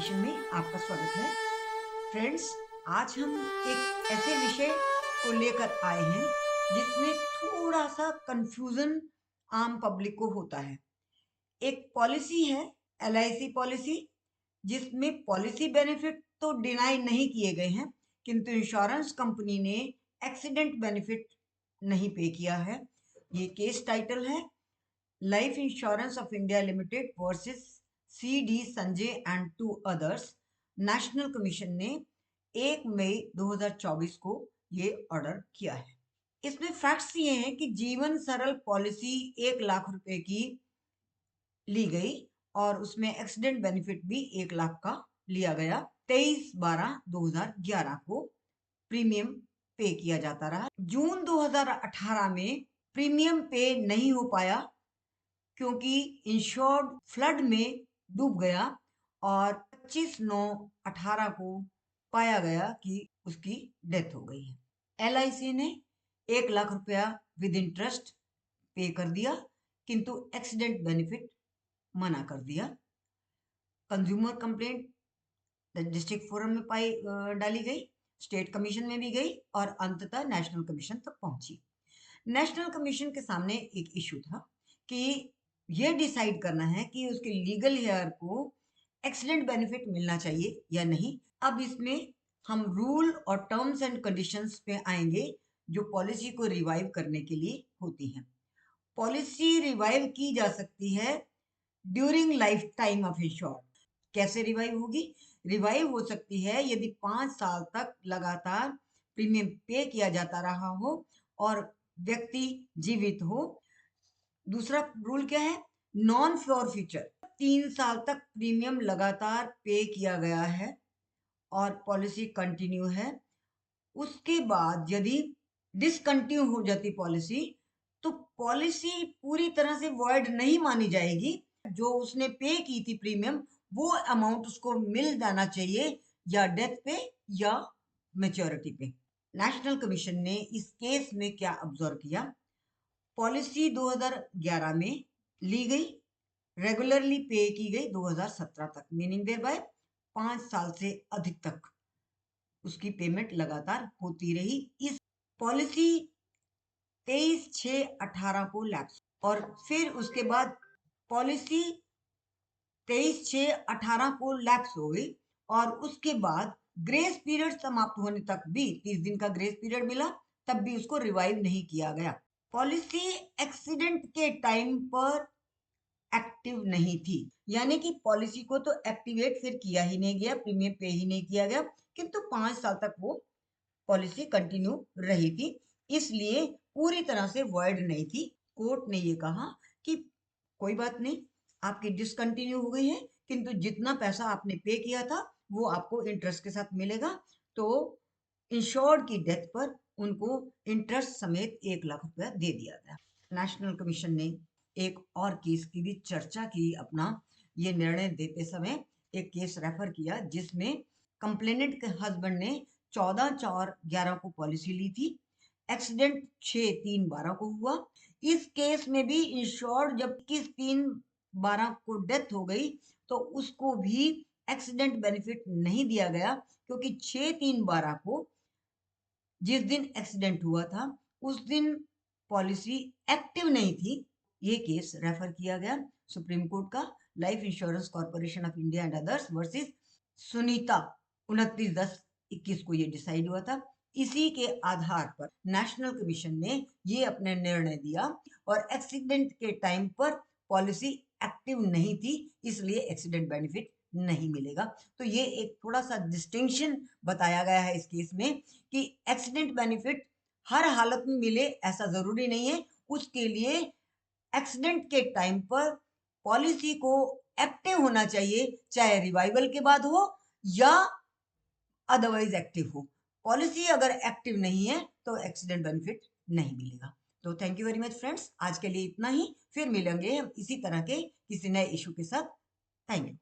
Education में आपका स्वागत है। फ्रेंड्स, आज हम एक ऐसे विषय को लेकर आए हैं जिसमें थोड़ा सा कंफ्यूजन आम पब्लिक को होता है। एक पॉलिसी है LIC पॉलिसी, जिसमें पॉलिसी बेनिफिट तो डिनाई नहीं किए गए हैं, किंतु इंश्योरेंस कंपनी ने एक्सीडेंट बेनिफिट नहीं पे किया है। ये केस टाइटल है life insurance of India limited versus CD Sanjay and 2 others. National commission ने 1 मई 2024 को ये ऑर्डर किया है। इसमें फैक्ट्स ये हैं कि जीवन सरल पॉलिसी 1 लाख रुपए की ली गई और उसमें एक्सीडेंट बेनिफिट भी 1 लाख का लिया गया। 23/12/2011 को प्रीमियम पे किया जाता रहा। जून 2018 में प्रीमियम पे नहीं हो पाया क्योंकि इंश्योर्ड फ्लड में डूब गया और 25/9/18 को पाया गया कि उसकी डेथ हो गई है। LIC ने 1 लाख रुपया विद इंटरेस्ट पे कर दिया, किंतु एक्सीडेंट बेनिफिट मना कर दिया। कंज्यूमर कंप्लेंट डिस्ट्रिक्ट फोरम में डाली गई, स्टेट कमीशन में भी गई और अंततः नेशनल कमीशन तक पहुंची। नेशनल कमीशन के सामने एक इशू था कि ये डिसाइड करना है कि उसके लीगल हेयर को एक्सीडेंट बेनिफिट मिलना चाहिए या नहीं। अब इसमें हम रूल और टर्म्स एंड कंडीशंस पे आएंगे जो पॉलिसी को रिवाइव करने के लिए होती हैं। पॉलिसी रिवाइव की जा सकती है during life time of insured. कैसे रिवाइव होगी? रिवाइव हो सकती है यदि 5 साल तक लगातार प्रीमियम पे किया जाता रहा हो और व्यक्ति जीवित हो। दूसरा रूल क्या है? Non for future. 3 साल तक प्रीमियम लगातार पे किया गया है और पॉलिसी कंटिन्यू है। उसके बाद यदि डिसकंटिन्यू हो जाती पॉलिसी तो पॉलिसी पूरी तरह से वॉइड नहीं मानी जाएगी। जो उसने पे की थी प्रीमियम, वो अमाउंट उसको मिल जाना चाहिए या डेथ पे या मैच्योरिटी पे। नेशनल कमीशन ने इस केस में क्या ऑब्जर्व किया? पॉलिसी 2011 में ली गई, रेगुलरली पे की गई 2017 तक, मीनिंग देयर बाय 5 साल से अधिक तक उसकी पेमेंट लगातार होती रही। इस पॉलिसी 23/6/18 को लैप्स और फिर उसके बाद पॉलिसी 23/6/18 को लैप्स हो गई और उसके बाद ग्रेस पीरियड समाप्त होने तक भी 30 दिन का ग्रेस पीरियड मिला, तब भी उसको रिवाइव नहीं किया गया। पॉलिसी एक्सीडेंट के टाइम पर एक्टिव नहीं थी, यानी कि पॉलिसी को तो एक्टिवेट फिर किया ही नहीं गया, प्रीमियम पे ही नहीं किया गया, किंतु 5 साल तक वो पॉलिसी कंटिन्यू रही थी, इसलिए पूरी तरह से वॉइड नहीं थी। कोर्ट ने ये कहा कि कोई बात नहीं, आपकी डिसकंटिन्यू हो गई है, किंतु जितना पैसा आपने पे किया था वो आपको इंटरेस्ट के साथ मिलेगा। तो इंश्योर्ड की डेथ पर उनको इंटरेस्ट समेत 1 लाख रुपया दे दिया गया। नेशनल कमीशन ने एक और केस की भी चर्चा की। अपना ये निर्णय देते समय एक केस रेफर किया जिसमें कंप्लेनेंट के हस्बैंड ने 14/4/11 को पॉलिसी ली थी, एक्सीडेंट 6/3/12 को हुआ। इस केस में भी इंश्योर्ड जब 21/3/12 को डेथ हो गई तो उसको भी एक्सीडेंट बेनिफिट नहीं दिया गया, क्योंकि 6/3/12 को जिस दिन एक्सीडेंट हुआ था उस दिन पॉलिसी एक्टिव नहीं थी। ये केस रेफर किया गया सुप्रीम कोर्ट का, life insurance corporation of India and others versus Sunita, 29/10/21 को ये डिसाइड हुआ था। इसी के आधार पर नेशनल कमीशन ने ये अपने निर्णय दिया और एक्सीडेंट के टाइम पर पॉलिसी एक्टिव नहीं थी, इसलिए एक्सीडेंट बेनिफिट नहीं मिलेगा। तो ये एक थोड़ा सा डिस्टिंक्शन बताया गया है इस केस में कि एक्सीडेंट बेनिफिट हर हालत में मिले ऐसा जरूरी नहीं है। उसके लिए एक्सीडेंट के टाइम पर पॉलिसी को एक्टिव होना चाहिए, चाहे रिवाइवल के बाद हो या अदरवाइज एक्टिव हो। पॉलिसी अगर एक्टिव नहीं है तो एक्सीडेंट बेनिफिट नहीं मिलेगा। तो thank you very much friends, आज के लिए इतना ही। फिर मिलेंगे हम इसी तरह के किसी नए इशू के साथ। Thank you.